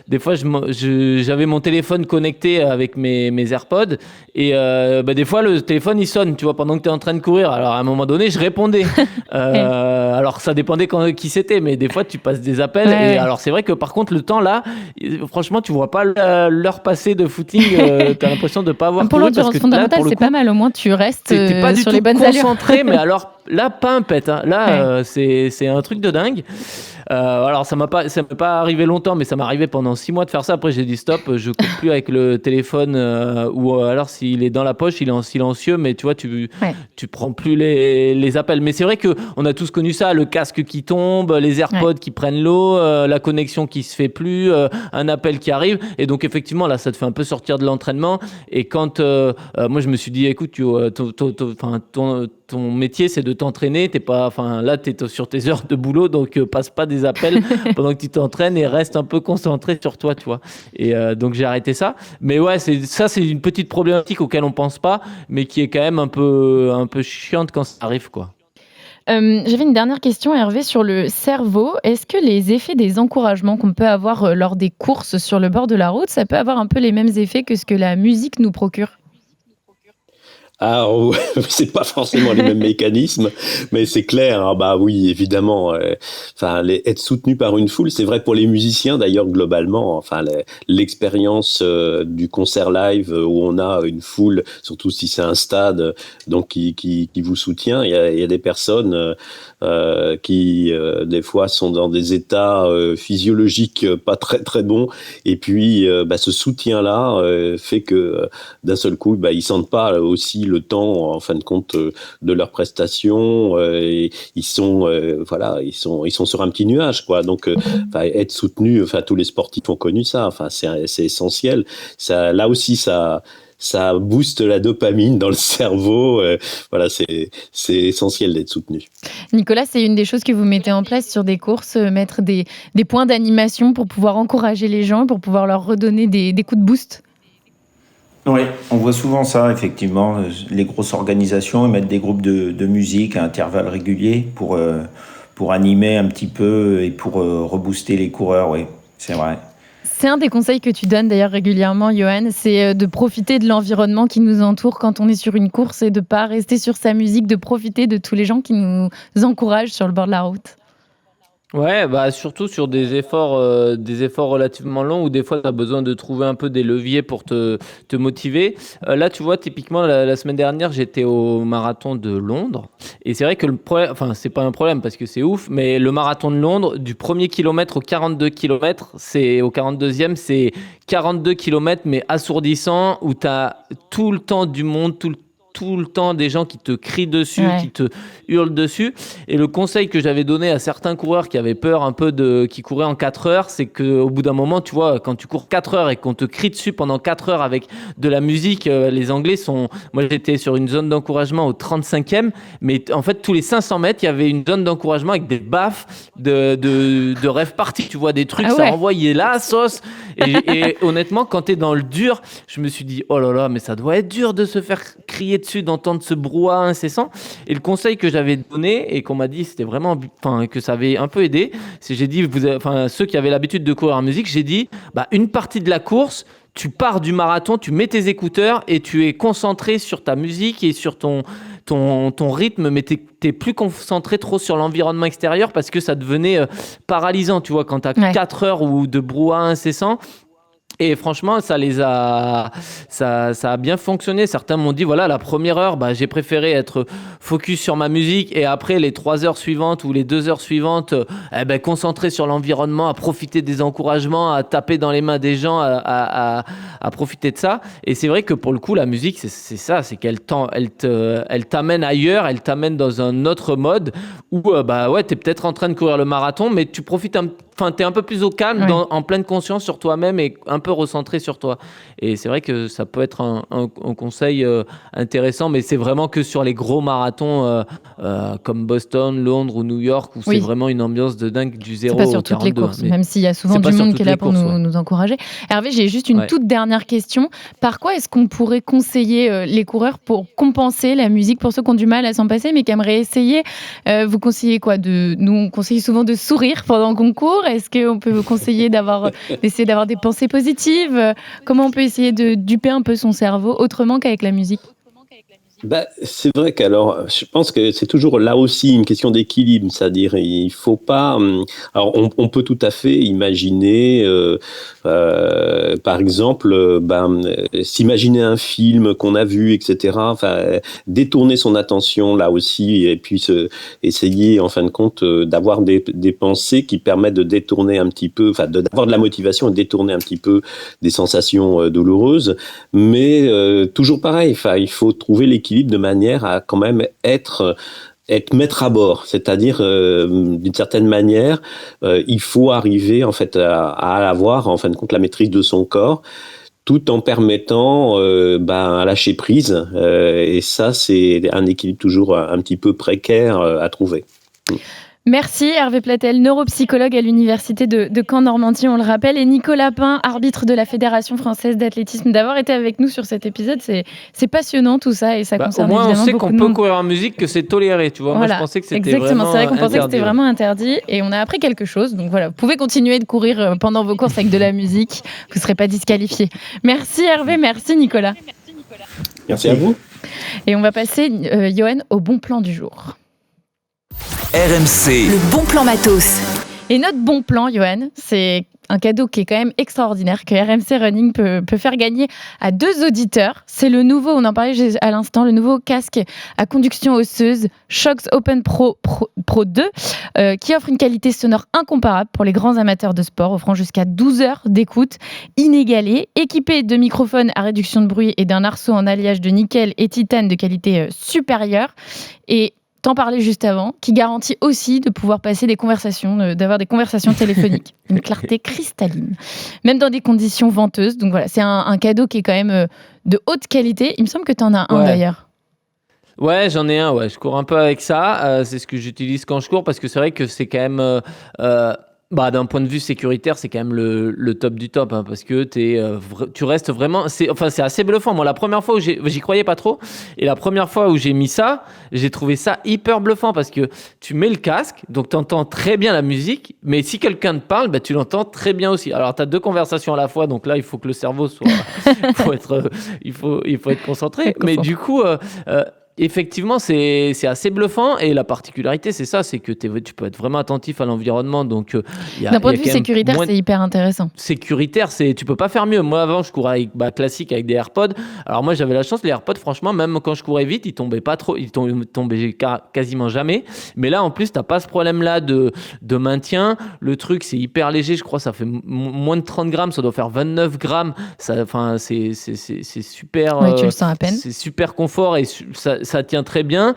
des fois j'avais mon téléphone connecté avec mes AirPods, et des fois le téléphone il sonne, tu vois, pendant que tu es en train de courir. Alors à un moment donné, je répondais. Alors ça dépendait qui c'était, mais des fois tu passes des appels. Alors c'est vrai que par contre le temps là, franchement tu vois pas l'heure passée de footing. T'as l'impression de pas avoir pour l'endurance fondamentale, c'est pas mal. Au moins tu restes pas du sur tout les bonnes concentré, mais alors là pas un pet, hein. Là c'est un truc de dingue. Alors ça m'est pas arrivé longtemps, mais ça m'est arrivé pendant 6 mois de faire ça. Après j'ai dit stop, je coupe plus avec le téléphone, ou alors s'il est dans la poche, il est en silencieux, mais tu vois, tu prends plus les appels. Mais c'est vrai que on a tous connu ça, le casque qui tombe, les AirPods qui prennent l'eau, la connexion qui se fait plus, un appel qui arrive, et donc effectivement là ça te fait un peu sortir de l'entraînement. Et quand moi je me suis dit, écoute, ton métier c'est de t'entraîner, là t'es sur tes heures de boulot, donc passe pas des appels pendant que tu t'entraînes, et reste un peu concentré sur toi, tu vois. Et donc j'ai arrêté ça. Mais ouais, c'est une petite problématique auquel on pense pas, mais qui est quand même un peu chiante quand ça arrive, quoi. J'avais une dernière question, Hervé, sur le cerveau. Est-ce que les effets des encouragements qu'on peut avoir lors des courses sur le bord de la route, ça peut avoir un peu les mêmes effets que ce que la musique nous procure ? Alors, c'est pas forcément les mêmes mécanismes, mais c'est clair. Oui, évidemment. Être soutenu par une foule, c'est vrai pour les musiciens d'ailleurs globalement. L'expérience du concert live où on a une foule, surtout si c'est un stade, donc qui vous soutient. Il y a des personnes qui des fois sont dans des états physiologiques pas très très bons, et puis ce soutien-là fait que d'un seul coup, ils sentent pas aussi le temps en fin de compte de leur prestation, et ils sont sur un petit nuage, quoi. Donc être soutenu, tous les sportifs ont connu ça, c'est essentiel. Ça, là aussi, ça booste la dopamine dans le cerveau. C'est essentiel d'être soutenu. Nicolas, c'est une des choses que vous mettez en place sur des courses, mettre des points d'animation pour pouvoir encourager les gens, pour pouvoir leur redonner des coups de boost. Oui, on voit souvent ça, effectivement. Les grosses organisations mettent des groupes de musique à intervalles réguliers pour animer un petit peu et pour rebooster les coureurs, oui, c'est vrai. C'est un des conseils que tu donnes d'ailleurs régulièrement, Johan, c'est de profiter de l'environnement qui nous entoure quand on est sur une course et de ne pas rester sur sa musique, de profiter de tous les gens qui nous encouragent sur le bord de la route. Ouais, bah surtout sur des efforts relativement longs où des fois tu as besoin de trouver un peu des leviers pour te motiver. Là, tu vois, typiquement, la semaine dernière, j'étais au marathon de Londres. Et c'est vrai que le problème, enfin, c'est pas un problème parce que c'est ouf, mais le marathon de Londres, du premier kilomètre au 42 kilomètres, au 42e, c'est 42 kilomètres, mais assourdissant, où tu as tout le temps du monde, tout le temps des gens qui te crient dessus, qui te hurlent dessus. Et le conseil que j'avais donné à certains coureurs qui avaient peur un peu qui couraient en 4 heures, c'est qu'au bout d'un moment, tu vois, quand tu cours 4 heures et qu'on te crie dessus pendant 4 heures avec de la musique, les Anglais sont... Moi, j'étais sur une zone d'encouragement au 35e, mais en fait, tous les 500 mètres, il y avait une zone d'encouragement avec des baffes de rêve party, tu vois, des trucs, ça envoyait la sauce. Et honnêtement, quand t'es dans le dur, je me suis dit, oh là là, mais ça doit être dur de se faire crier dessus, d'entendre ce brouhaha incessant. Et le conseil que j'avais donné et qu'on m'a dit, c'était vraiment, que ça avait un peu aidé, c'est j'ai dit, ceux qui avaient l'habitude de courir en musique, j'ai dit, une partie de la course, tu pars du marathon, tu mets tes écouteurs et tu es concentré sur ta musique et sur ton rythme, mais t'es plus concentré trop sur l'environnement extérieur parce que ça devenait paralysant, tu vois, quand t'as 4 heures ou de brouhaha incessant. Et franchement, ça a bien fonctionné. Certains m'ont dit, voilà, la première heure, j'ai préféré être focus sur ma musique et après, les 3 heures suivantes ou les 2 heures suivantes, concentré sur l'environnement, à profiter des encouragements, à taper dans les mains des gens, à profiter de ça. Et c'est vrai que pour le coup, la musique, c'est ça, c'est qu'elle t'amène ailleurs, elle t'amène dans un autre mode où, t'es peut-être en train de courir le marathon, mais tu profites t'es un peu plus au calme, en pleine conscience sur toi-même et un peu recentré sur toi. Et c'est vrai que ça peut être un conseil intéressant, mais c'est vraiment que sur les gros marathons comme Boston, Londres ou New York, où c'est vraiment une ambiance de dingue du 0 au 42. C'est pas sur toutes les courses, même s'il y a souvent du monde qui est là pour nous encourager. Hervé, j'ai juste une toute dernière question. Par quoi est-ce qu'on pourrait conseiller les coureurs pour compenser la musique pour ceux qui ont du mal à s'en passer, mais qui aimeraient essayer Vous conseillez quoi Nous, on conseille souvent de sourire pendant qu'on court. Est-ce qu'on peut vous conseiller d'essayer d'avoir des pensées positives Comment on peut essayer de duper un peu son cerveau autrement qu'avec la musique ? C'est vrai qu'alors, je pense que c'est toujours là aussi une question d'équilibre, c'est-à-dire il faut pas. Alors, on peut tout à fait imaginer, par exemple, s'imaginer un film qu'on a vu, etc. Enfin, détourner son attention là aussi, et puis essayer, en fin de compte, d'avoir des pensées qui permettent de détourner un petit peu, d'avoir de la motivation et de détourner un petit peu des sensations douloureuses. Mais toujours pareil, il faut trouver l'équilibre de manière à quand même être maître à bord, c'est-à-dire d'une certaine manière, il faut arriver en fait à avoir en fin de compte la maîtrise de son corps, tout en permettant à lâcher prise. Et ça, c'est un équilibre toujours un petit peu précaire à trouver. Merci Hervé Platel, neuropsychologue à l'université de Caen-Normandie, on le rappelle, et Nicolas Pain, arbitre de la Fédération française d'athlétisme, d'avoir été avec nous sur cet épisode. C'est passionnant tout ça et ça concerne évidemment beaucoup de monde. Au moins on sait qu'on peut courir en musique, que c'est toléré, tu vois. Voilà, moi je pensais que c'était exactement, vraiment c'est vrai qu'on pensait interdit, que c'était vraiment interdit et on a appris quelque chose. Donc voilà, vous pouvez continuer de courir pendant vos courses avec de la musique, vous ne serez pas disqualifié. Merci Hervé, merci Nicolas. Merci à vous. Et on va passer, Yoann, au bon plan du jour. RMC. Le bon plan matos. Et notre bon plan, Yoann, c'est un cadeau qui est quand même extraordinaire, que RMC Running peut faire gagner à 2 auditeurs. C'est le nouveau, on en parlait à l'instant, le nouveau casque à conduction osseuse Shocks Open Pro 2, qui offre une qualité sonore incomparable pour les grands amateurs de sport, offrant jusqu'à 12 heures d'écoute inégalée, équipé de microphones à réduction de bruit et d'un arceau en alliage de nickel et titane de qualité supérieure. Et t'en parlais juste avant, qui garantit aussi de pouvoir passer des conversations, d'avoir des conversations téléphoniques. Une clarté cristalline, même dans des conditions venteuses. Donc voilà, c'est un cadeau qui est quand même de haute qualité. Il me semble que t'en as un d'ailleurs. Ouais, j'en ai un, je cours un peu avec ça. C'est ce que j'utilise quand je cours parce que c'est vrai que c'est quand même... d'un point de vue sécuritaire, c'est quand même le top du top, hein, parce que tu restes vraiment... C'est assez bluffant. Moi, la première fois où j'y croyais pas trop, et la première fois où j'ai mis ça, j'ai trouvé ça hyper bluffant, parce que tu mets le casque, donc tu entends très bien la musique, mais si quelqu'un te parle, tu l'entends très bien aussi. Alors, tu as 2 conversations à la fois, donc là, il faut que le cerveau soit... il faut être concentré. Mais du coup... Effectivement, c'est assez bluffant et la particularité, c'est ça, c'est que tu peux être vraiment attentif à l'environnement. Donc, d'un point de vue sécuritaire, c'est hyper intéressant. Sécuritaire, tu peux pas faire mieux. Moi, avant, je courais classique avec des AirPods. Alors moi, j'avais la chance, les AirPods, franchement, même quand je courais vite, ils tombaient pas trop, ils tombaient quasiment jamais. Mais là, en plus, t'as pas ce problème-là de maintien. Le truc, c'est hyper léger. Je crois, ça fait moins de 30 grammes. Ça doit faire 29 grammes. Enfin, c'est super. Ouais, tu le sens à peine. C'est super confort et ça tient très bien.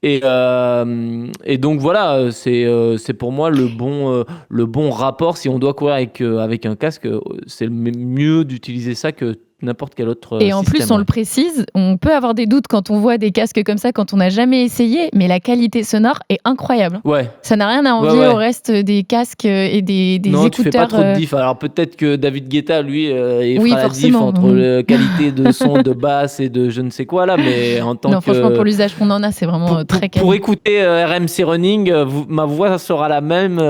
Et donc voilà, c'est pour moi le bon rapport. Si on doit courir avec un casque, c'est mieux d'utiliser ça que n'importe quel autre Et en plus, on le précise, on peut avoir des doutes quand on voit des casques comme ça, quand on n'a jamais essayé, mais la qualité sonore est incroyable. Ouais. Ça n'a rien à envier au reste des casques et des non, écouteurs. Non, tu fais pas trop de diff. Alors peut-être que David Guetta, lui, il fera la diff entre la qualité de son de basse et de je ne sais quoi là, mais en tant que... Non, franchement, pour l'usage qu'on en a, c'est vraiment très quali. Pour écouter RMC Running, ma voix sera la même,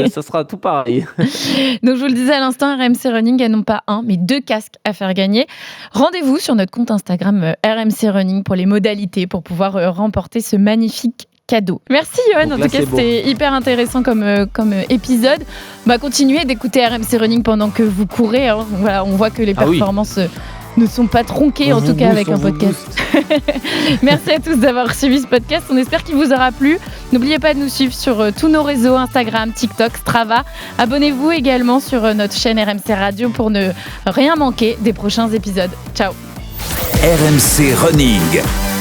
ça sera tout pareil. Donc je vous le disais à l'instant, RMC Running a non pas un, mais 2 casques à faire gagner. Rendez-vous sur notre compte Instagram RMC Running pour les modalités, pour pouvoir remporter ce magnifique cadeau. Merci Yoann, en tout cas c'était hyper intéressant comme épisode. Continuez d'écouter RMC Running pendant que vous courez, hein. Voilà, on voit que les performances ne sont pas tronquées, en tout cas avec un podcast. Merci à tous d'avoir suivi ce podcast, on espère qu'il vous aura plu. N'oubliez pas de nous suivre sur tous nos réseaux, Instagram, TikTok, Strava. Abonnez-vous également sur notre chaîne RMC Radio pour ne rien manquer des prochains épisodes. Ciao. RMC Running.